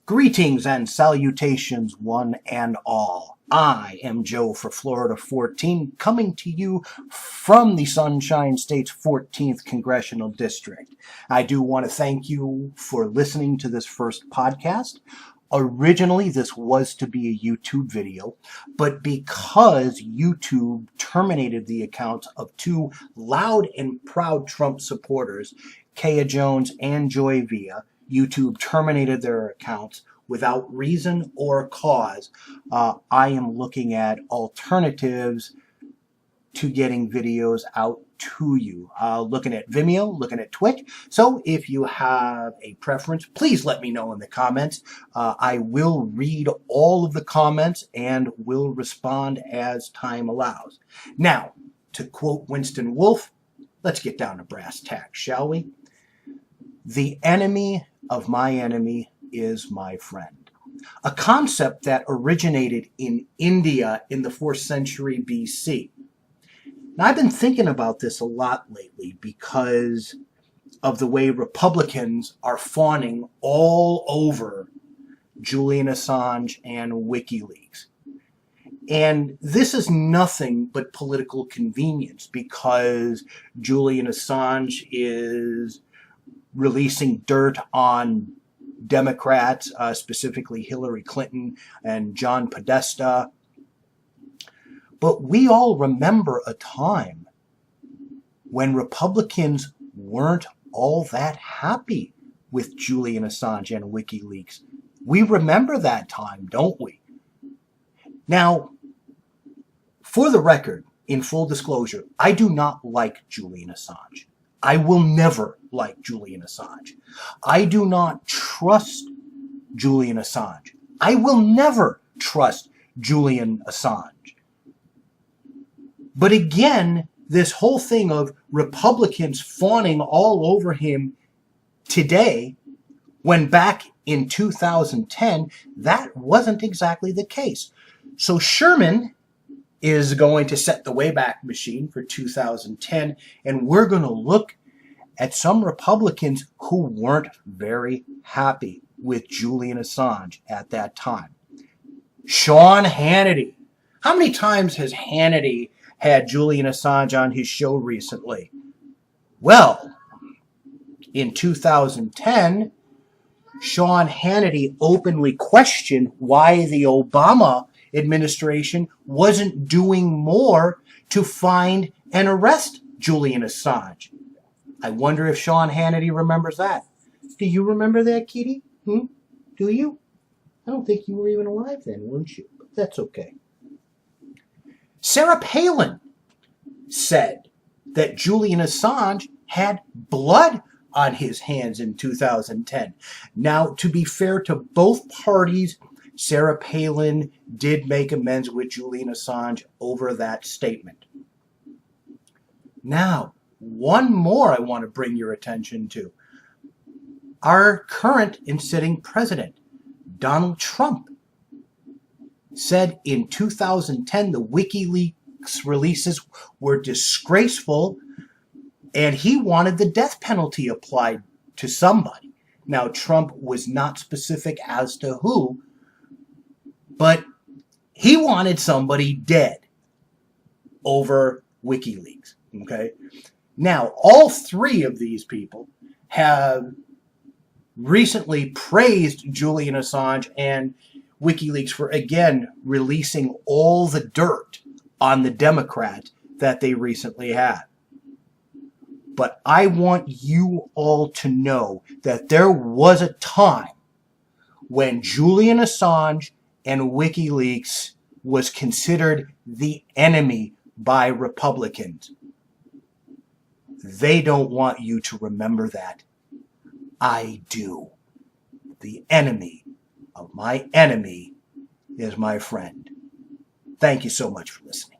Greetings and salutations, one and all. I am Joe for Florida 14, coming to you from the Sunshine State's 14th Congressional District. I do want to thank you for listening to this first podcast. Originally, this was to be a YouTube video, but because YouTube terminated the accounts of two loud and proud Trump supporters, Kaya Jones and Joy Villa, YouTube terminated their accounts without reason or cause. I am looking at alternatives to getting videos out to you. Looking at Vimeo, looking at Twitch. So if you have a preference, please let me know in the comments. I will read all of the comments and will respond as time allows. Now, to quote Winston Wolfe, let's get down to brass tacks, shall we? The enemy of my enemy is my friend. A concept that originated in India in the 4th century BC. Now, I've been thinking about this a lot lately because of the way Republicans are fawning all over Julian Assange and WikiLeaks. And this is nothing but political convenience because Julian Assange is releasing dirt on Democrats, specifically Hillary Clinton and John Podesta. But we all remember a time when Republicans weren't all that happy with Julian Assange and WikiLeaks. We remember that time, don't we? Now, for the record, in full disclosure, I do not like Julian Assange. I will never like Julian Assange. I do not trust Julian Assange. I will never trust Julian Assange. But again, this whole thing of Republicans fawning all over him today, when back in 2010, that wasn't exactly the case. So Sherman is going to set the Wayback Machine for 2010, and we're going to look at some Republicans who weren't very happy with Julian Assange at that time. Sean Hannity. How many times has Hannity had Julian Assange on his show recently? Well, in 2010, Sean Hannity openly questioned why the Obama administration wasn't doing more to find and arrest Julian Assange. I wonder if Sean Hannity remembers that. Do you remember that, Kitty? Do you? I don't think you were even alive then, weren't you? But that's okay. Sarah Palin said that Julian Assange had blood on his hands in 2010. Now, to be fair to both parties, Sarah Palin did make amends with Julian Assange over that statement. Now, one more I want to bring your attention to. Our current and sitting president, Donald Trump, said in 2010 the WikiLeaks releases were disgraceful and he wanted the death penalty applied to somebody. Now, Trump was not specific as to who, but he wanted somebody dead over WikiLeaks, okay? Now, all three of these people have recently praised Julian Assange and WikiLeaks for, again, releasing all the dirt on the Democrats that they recently had. But I want you all to know that there was a time when Julian Assange and WikiLeaks was considered the enemy by Republicans. They don't want you to remember that. I do. The enemy of my enemy is my friend. Thank you so much for listening.